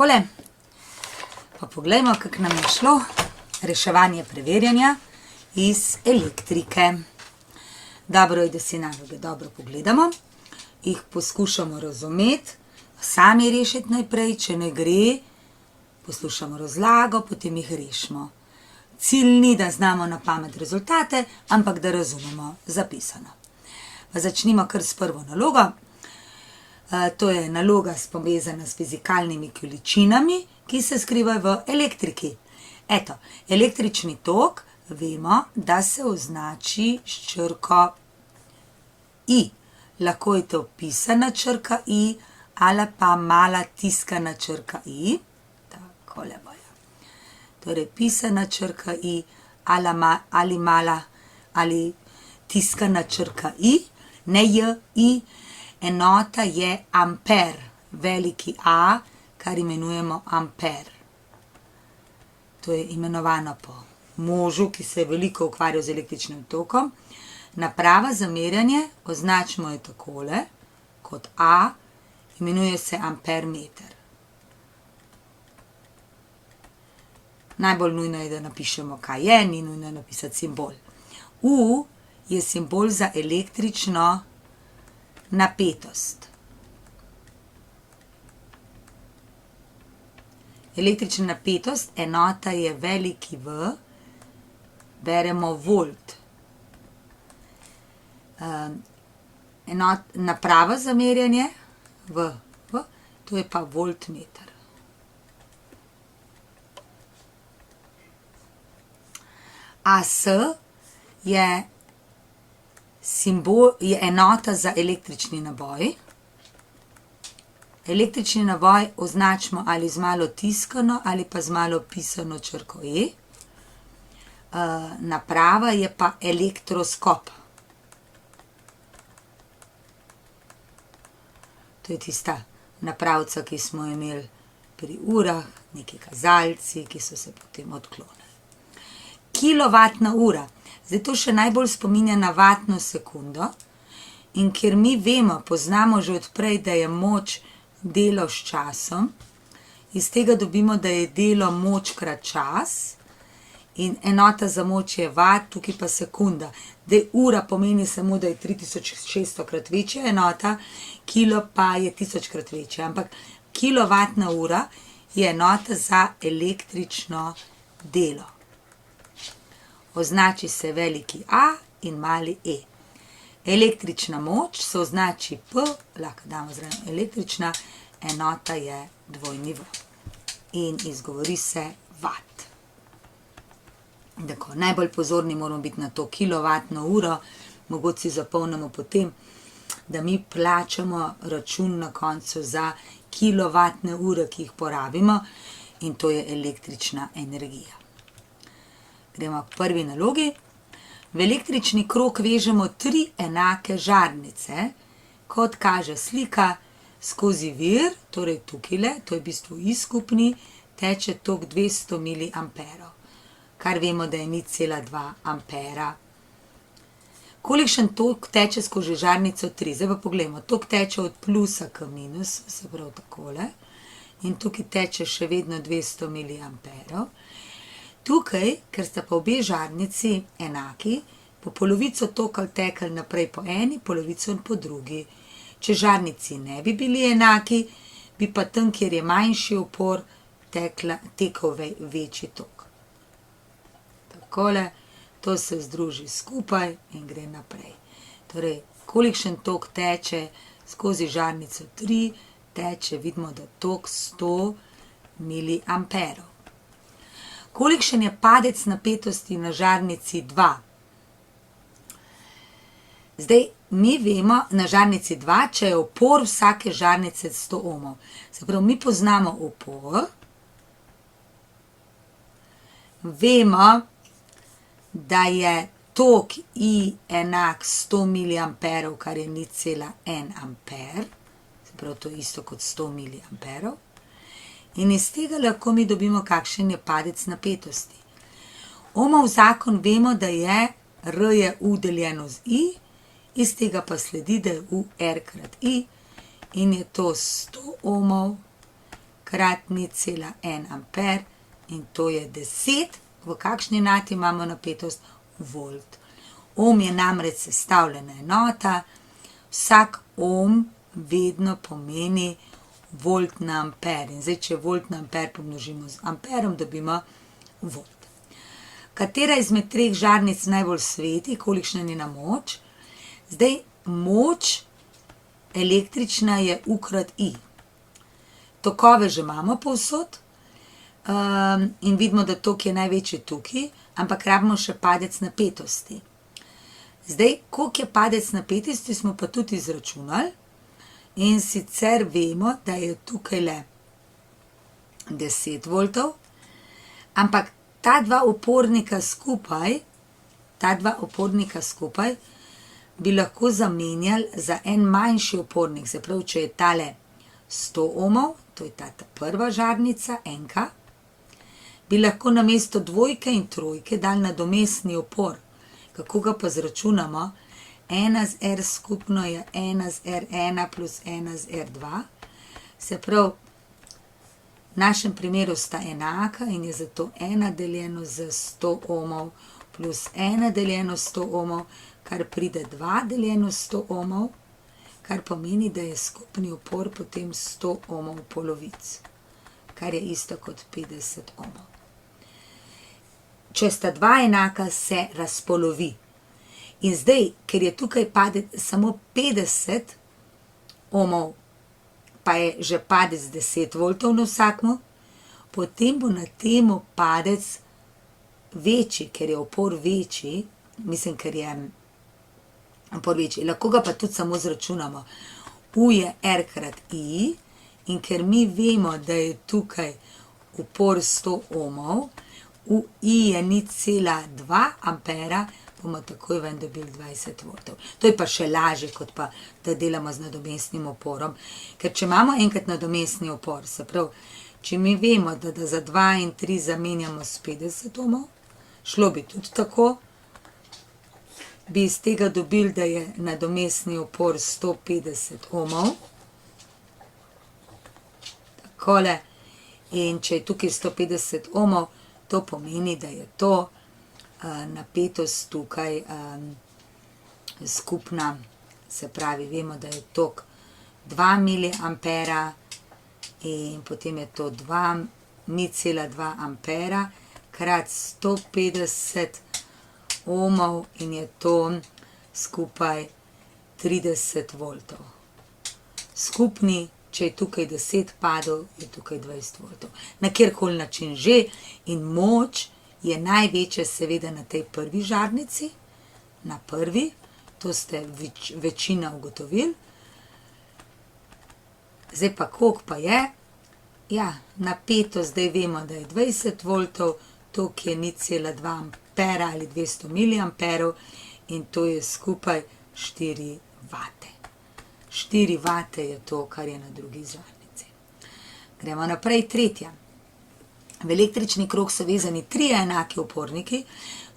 Takole, pa poglejmo, kako nam je šlo reševanje preverjanja iz elektrike. Dobro je, da si naloge dobro pogledamo, jih poskušamo razumeti, sami rešiti najprej, če ne gre, poslušamo razlago, potem jih rešimo. Cilj ni, da znamo na pamet rezultate, ampak da razumemo zapisano. Pa začnimo kar s prvo nalogo. To je naloga povezana s fizikalnimi količinami, ki se skrivajo v elektriki. Eto, električni tok vemo, da se označi s črko I. Lahko je to pisana črka I ali pa mala tiskana črka I. Takole bojo. Torej, pisana črka I ali mala ali tiskana črka I, ne J, I. Enota je amper, veliki A, kar imenujemo amper. To je imenovano po možu, ki se je veliko ukvarjal z električnim tokom. Naprava za merjanje, označimo jo takole, kot A, imenuje se ampermeter. Najbolj nujno je, da napišemo, kaj je, ni nujno napisati simbol. U je simbol za električno napetost. Električna napetost, enota je veliki V, beremo volt. Naprava za merjanje, V, to je pa voltmeter. AS je je enota za električni naboj. Električni naboj označimo ali z malo tiskano ali pa z malo pisano črko E. Naprava je pa elektroskop. To je tista napravca, ki smo imeli pri urah, neki kazalci, ki so se potem odklonili. Kilovatna ura. Zdaj to še najbolj spominja na vatno sekundo in ker mi vemo, poznamo že odprej, da je moč delo s časom, iz tega dobimo, da je delo moč krat čas in enota za moč je vat, tukaj pa sekunda. Zdaj ura pomeni samo, da je 3600 krat večja enota, kilo pa je 1000 krat večja, ampak kilovatna ura je enota za električno delo. Označi se veliki A in mali E. Električna moč se označi P, lahko damo zraven električna, enota je dvojni V. In izgovori se vat. Tako, najbolj pozorni moramo biti na to kilovatno uro, mogoče si zapomnimo potem, da mi plačamo račun na koncu za kilovatne ure, ki jih porabimo, in to je električna energija. Gremo k prvi nalogi. V električni krog vežemo 3 enake žarnice, kot kaže slika, skozi vir, torej tukajle, to je v bistvu I skupni, teče tok 200 miliamperov, kar vemo, da je 0,2 ampera. Kolikšen tok teče skozi žarnico 3? Zdaj pa pogledamo, tok teče od plusa k minusu, se pravi takole, in tukaj teče še vedno 200 miliamperov. Tukaj, ker sta pa obe žarnici enaki, po polovico toka tekli naprej po eni, polovico po drugi. Če žarnici ne bi bili enaki, bi pa tam, kjer je manjši upor, tekel večji tok. Takole, to se združi skupaj in gre naprej. Torej, kolikšen tok teče skozi žarnico 3, teče, vidimo, da tok 100 miliamperov. Kolikšen je padec napetosti na žarnici 2? Zdaj, mi vemo na žarnici 2, če je upor vsake žarnice 100 ohmov. Se pravi, mi poznamo upor, vemo, da je tok I enak 100 miliamperov, kar je 0,1 amper, se pravi, to je isto kot 100 miliamperov. In iz tega lahko mi dobimo, kakšen je padec napetosti. Ohmov zakon vemo, da je R je U deljeno z I, iz tega pa sledi, da je U R krat I in je to 100 ohmov krat 0,1 amper in to je 10. V kakšni enoti imamo napetost? Volt. Ohm je namreč sestavljena enota, vsak ohm vedno pomeni volt na amper. In zdaj, če volt na amper pomnožimo z amperom, dobimo volt. Katera izmed treh žarnic najbolj sveti, kolikšna je njena moč? Zdaj, moč električna je U krat I. Tokove že imamo povsod in vidimo, da tok je največji tukaj, ampak rabimo še padec napetosti. Zdaj, koliko je padec napetosti, smo pa tudi izračunali in sicer vemo, da je tukaj le 10 voltov, ampak ta dva opornika skupaj bi lahko zamenjali za en manjši opornik. Se pravi, če je tale 100 ohmov, to je ta prva žarnica, enka, bi lahko namesto dvojke in trojke dali nadomestni opor. Kako ga pa zračunamo? 1 z R skupno je 1 z R1 plus 1 z R2. Se pravi, v našem primeru sta enaka in je zato 1 deljeno z 100 ohmov plus 1 deljeno s 100 ohmov, kar pride 2 deljeno s 100 ohmov, kar pomeni, da je skupni opor potem 100 ohmov polovic, kar je isto kot 50 ohmov. Če sta dva enaka, se razpolovi. In zdaj, ker je tukaj padec samo 50 ohmov, pa je že padec 10 voltov na vsakmu, potem bo na temu padec večji, ker je opor večji, ker je opor večji. Lahko ga pa tudi samo zračunamo. U je R krat I in ker mi vemo, da je tukaj opor 100 ohmov, U I je 0,2 ampera, bomo takoj ven dobili 20 voltov. To je pa še lažje, kot pa da delamo z nadomestnim oporom. Ker če imamo enkrat nadomestni opor, se pravi, če mi vemo, da za 2 in 3 zamenjamo s 50 ohmov, šlo bi tudi tako, bi iz tega dobili, da je nadomestni opor 150 ohmov. Takole. In če je tukaj 150 ohmov, to pomeni, da je to napetost tukaj skupna, se pravi, vemo, da je tok 2 miliampera in potem je to 0,2 ampera krat 150 ohmov in je to skupaj 30 voltov. Skupni, če je tukaj 10 padov, je tukaj 20 voltov. Na kjerkoli način že in moč je največja seveda na tej prvi žarnici, na prvi, to ste večina ugotovili. Zdaj pa koliko pa je? Ja, napetost zdaj vemo, da je 20 voltov, tok je 0,2 ampera ali 200 miliamperov in to je skupaj 4 vate. 4 vate je to, kar je na drugi žarnici. Gremo naprej, tretja. V električni krog so vezani 3 enaki oporniki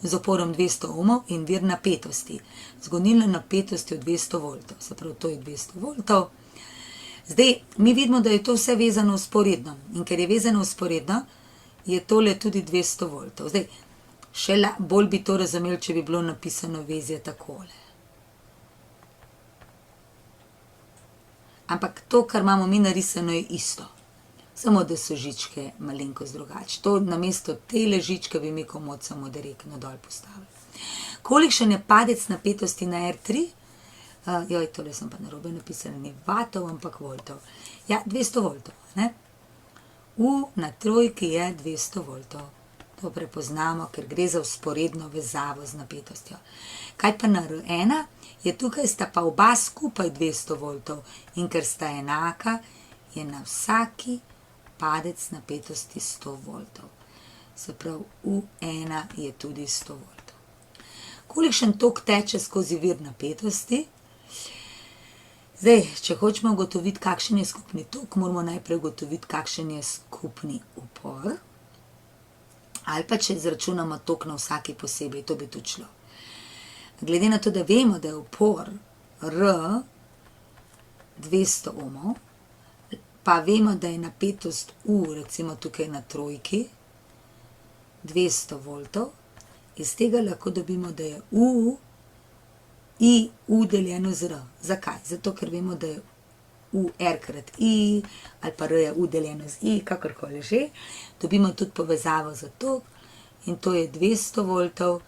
z oporom 200 ohmov in vir napetosti. Z gonilno napetostjo 200 voltov. Se pravi, to je 200 voltov. Zdaj, mi vidimo, da je to vse vezano vzporedno. In ker je vezano vzporedno, je tole tudi 200 voltov. Zdaj, še bolj bi to razumeli, če bi bilo napisano vezje takole. Ampak to, kar imamo mi narisano, je isto. Samo, da so žičke malenkost drugače. To namesto tele žičke bi mi komot samo direktno dol postavili. Kolikšen je padec napetosti na R3? Tole sem pa narobe napisala, ni vatov, ampak voltov. Ja, 200 voltov, ne? U na trojki je 200 voltov. To prepoznamo, ker gre za vzporedno vezavo z napetostjo. Kaj pa na R1? Je tukaj sta pa oba skupaj 200 voltov in ker sta enaka, je na vsaki padec napetosti 100 voltov. Se pravi, U1 je tudi 100 voltov. Kolikšen tok teče skozi vir napetosti? Zdaj, če hočemo ugotoviti, kakšen je skupni tok, moramo najprej ugotoviti, kakšen je skupni upor. Ali pa če izračunamo tok na vsaki posebej, to bi tudi šlo. Glede na to, da vemo, da je upor R 200 ohmov, pa vemo, da je napetost U, recimo tukaj na trojki, 200 voltov, iz tega lahko dobimo, da je U deljeno z R. Zakaj? Zato, ker vemo, da je U R krat I, ali pa R je U deljeno z I, kakorkoli že. Dobimo tudi povezavo za tok in to je 200 voltov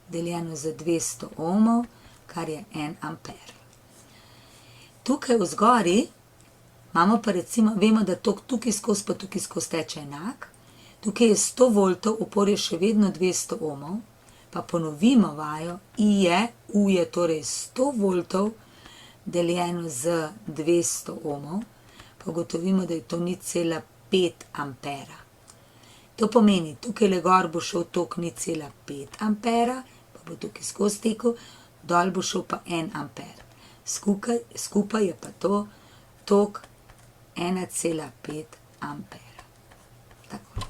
deljeno z 200 ohmov, kar je 1 amper. Tukaj v zgori imamo pa recimo, vemo, da tok tukaj skozi pa tukaj skozi teče enak. Tukaj je 100 voltov, upor je še vedno 200 ohmov, pa ponovimo vajo, U je torej 100 voltov deljeno z 200 ohmov, pa ugotovimo, da je to 0,5 ampera. To pomeni, tukaj le gor bo šel tok 0,5 ampera, pa bo tukaj skozi tekel, dol bo šel pa 1 amper. Skupaj je pa to tok 1,5 ampera. Tako.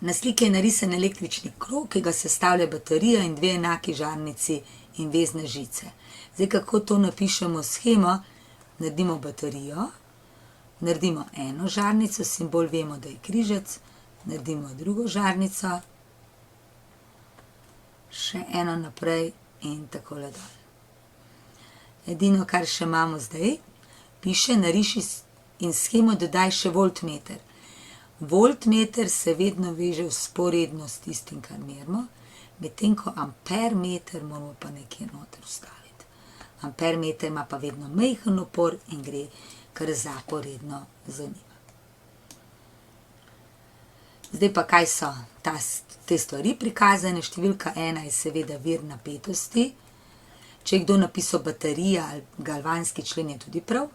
Na sliki je narisan električni krog, ki ga sestavlja baterija in dve enaki žarnici in vezne žice. Zdaj, kako to napišemo shemo, naredimo baterijo, naredimo eno žarnico, simbol vemo, da je križec, naredimo drugo žarnico, še eno naprej in takole dol. Edino, kar še imamo zdaj, piše, nariši in shemo dodaj še voltmeter. Voltmeter se vedno veže vzporedno s tistim, kar merimo, medtem ko ampermeter moramo pa nekje noter vstaviti. Ampermeter ima pa vedno majhen upor in gre kar zaporedno za njim. Zdaj pa kaj so te stvari prikazane? Številka 1 je seveda vir napetosti. Če je kdo napisal baterija ali galvanski člen, je tudi prav.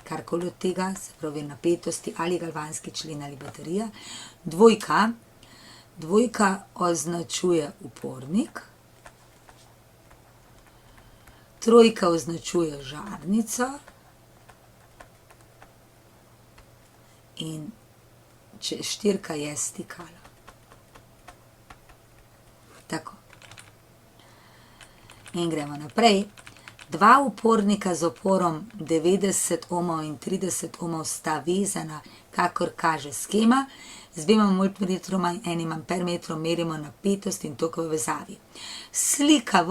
Karkoli od tega, se pravi napetosti ali galvanski člen ali baterija. Dvojka označuje upornik. Trojka označuje žarnico. In štirka je stikalo. Tako. In gremo naprej. Dva upornika z oporom 90 ohmov in 30 ohmov sta vezana, kakor kaže shema. Z dvema voltmetroma in enim ampermetrom merimo napetost in tok v vezavi. Slika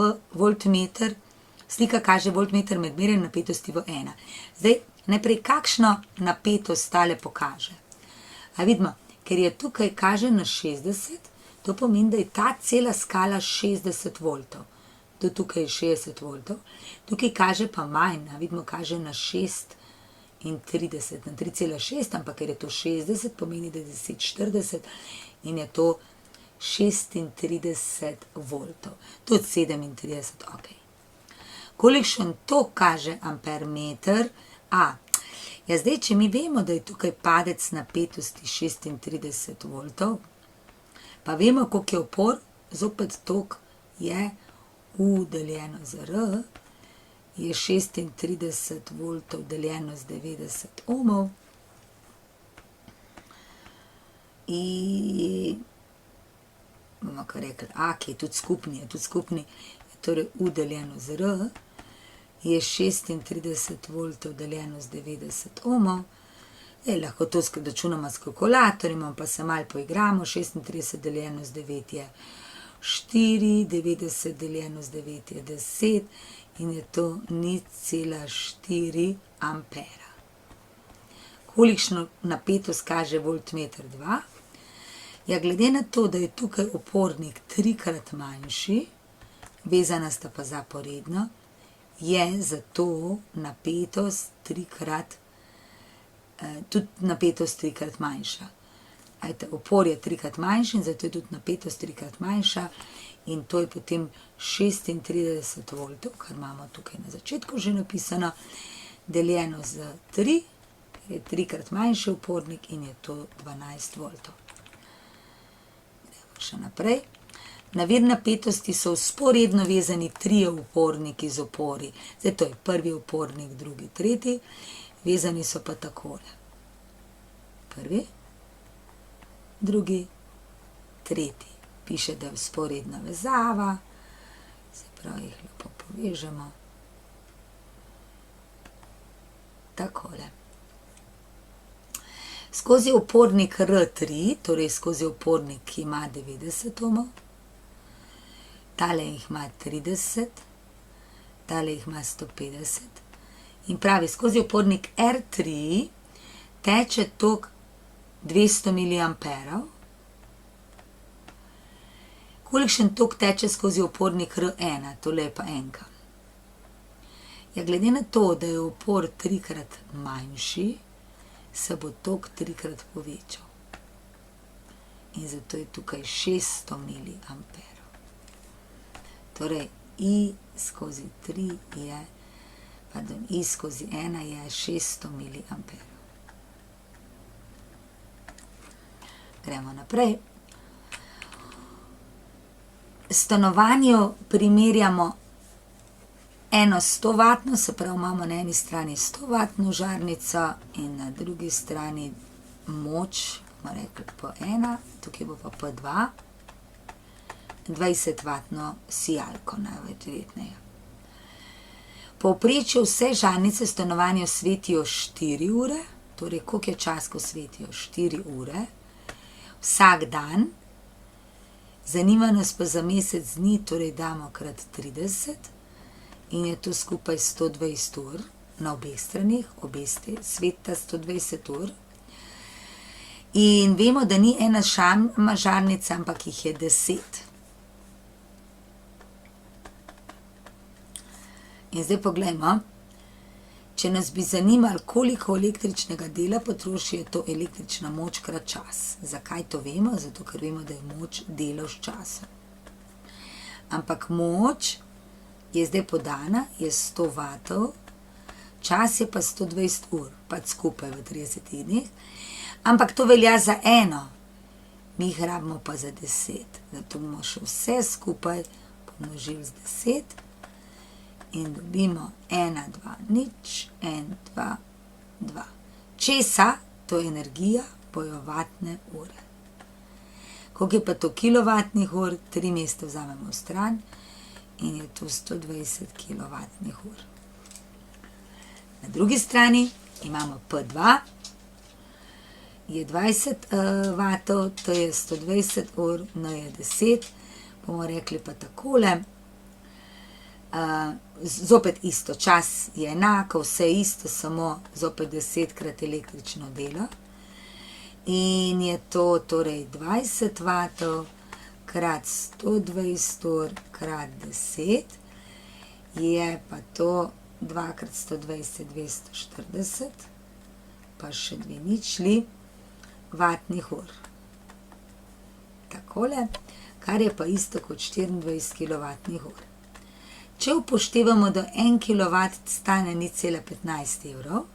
kaže voltmeter med merjenjem napetosti v 1. Zdaj, najprej kakšno napetost tale pokaže. A vidimo, ker je tukaj kaže na 60, to pomeni, da je ta cela skala 60 voltov. Do tukaj je 60 voltov. Tukaj kaže pa manj, vidimo, kaže na 6 in 30, na 3,6, ampak ker je to 60, pomeni, da je 1040 in je to 36 voltov. Tudi 37, ok. Kolikšen tok kaže ampermeter? Ja, zdaj, če mi vemo, da je tukaj padec napetosti 36 voltov, pa vemo, koliko je upor, zopet tok je U deljeno z R, je 36 voltov deljeno z 90 ohmov. In bomo kar rekli, ki je tudi skupni, torej U deljeno z R, je 36 voltov deljeno z 90 ohmov. Lahko to računamo s kalkulatorjem, pa se malo poigramo. 36 deljeno z 9 je 4, 90 deljeno z 9 je 10 in je to 0,4 ampera. Kolikšno napetost kaže voltmeter 2? Ja, glede na to, da je tukaj upornik 3-krat manjši, vezana sta pa zaporedno, je zato napetost 3-krat manjša. Upor je 3-krat manjši in zato je tudi napetost 3-krat manjša in to je potem 36 voltov, kar imamo tukaj na začetku že napisano, deljeno z 3, ker je 3-krat manjši upornik in je to 12 voltov. Gremo še naprej. Na vir napetosti so vzporedno vezani 3 uporniki z opori. Zdaj to je prvi upornik, drugi, tretji. Vezani so pa takole. Prvi, drugi, tretji. Piše, da je vzporedna vezava. Se pravi, jih lepo povežemo. Takole. Skozi opornik R3, torej skozi opornik, ki ima 90 ohmov, tale jih ima 30, tale jih ima 150 in pravi, skozi opornik R3 teče tok 200 miliamperov. Kolikšen tok teče skozi opornik R1, tole je pa enka. Ja, glede na to, da je opor 3-krat manjši, se bo tok 3-krat povečal. In zato je tukaj 600 miliamperov. Torej, I skozi 3 je, I skozi 1 je 600 miliamperov. Gremo naprej. Stanovanju primerjamo eno 100-vatno, se pravi, imamo na eni strani 100-vatno žarnico in na drugi strani moč, bomo rekli P1, tukaj bo pa P2, 20-vatno sijalko najverjetneje. Povprečju vse žarnice v stanovanju svetijo 4 ure, torej koliko je čas, ko svetijo 4 ure, vsak dan. Zanima nas pa za mesec dni, torej damo krat 30 in je to skupaj 120 ur na obeh stranih, obe sveta 120 ur. In vemo, da ni ena sama žarnica, ampak jih je 10. In zdaj poglejmo, če nas bi zanimalo, koliko električnega dela potroši, je to električna moč krat čas. Zakaj to vemo? Zato, ker vemo, da je moč delo s časom. Ampak moč je zdaj podana, je 100 vatov, čas je pa 120 ur, pač skupaj v 30 dneh, ampak to velja za eno, mi jih rabimo pa za 10. Zato bomo še vse skupaj pomnožili z 10 in dobimo 1, 2, nič, 1, 2, 2. Česa? To je energija, bojo vatne ure. Koliko je pa to kilovatnih ur? 3 mesta vzamemo v stran in je to 120 kilovatnih ur. Na drugi strani imamo P2, je 20 vatov, to je 120 ur, no je 10, bomo rekli pa takole. Zopet isto, čas je enako, vse isto, samo zopet 10-krat električno delo. In je to torej 20 vatov krat 120 ur krat 10, je pa to 2 krat 120, 240, pa še 2 ničli vatnih ur. Takole, kar je pa isto kot 24 kilovatnih ur. Če upoštevamo, da 1 kilovat stane 0,15 evrov,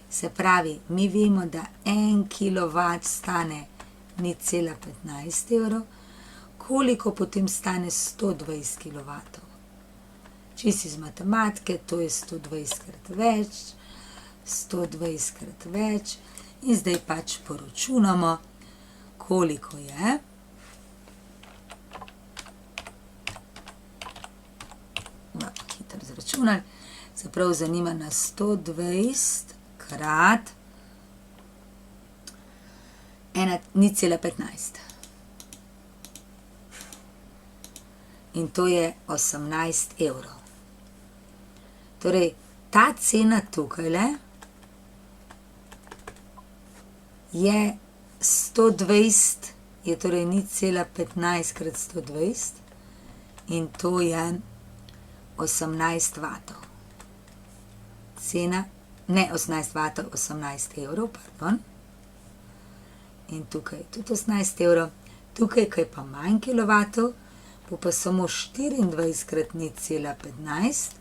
se pravi, mi vemo, da 1 kilovat stane 0,15 evrov, koliko potem stane 120 kilovatov. Čisto iz matematike, to je 120 krat več, 120 krat več in zdaj pač poračunamo, koliko je. Hitro izračunali, se pravi, zanima nas 120 krat 0,15. In to je 18 evrov. Torej, ta cena tukajle je 120, je torej 0,15 krat 120 in to je 18 vatov. Cena, ne 18 vatov, 18 evrov, pardon. In tukaj tudi 18 evrov. Tukaj, ko je pa manj kilovatov, bo pa samo 24 krat 0,15.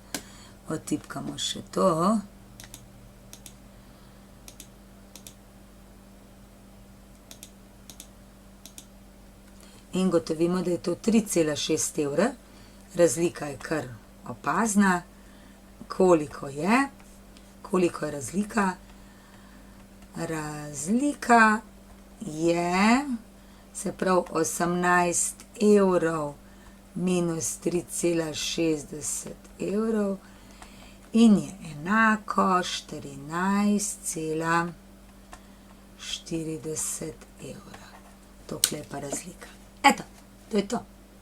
Odtipkamo še to. In gotovimo, da je to 3,6 evra. Razlika je kar opazna. Koliko je razlika? Razlika je, se pravi, 18 evrov minus 3,60 evrov in je enako 14,40 evra. Tokle je pa razlika. Eto, to je to.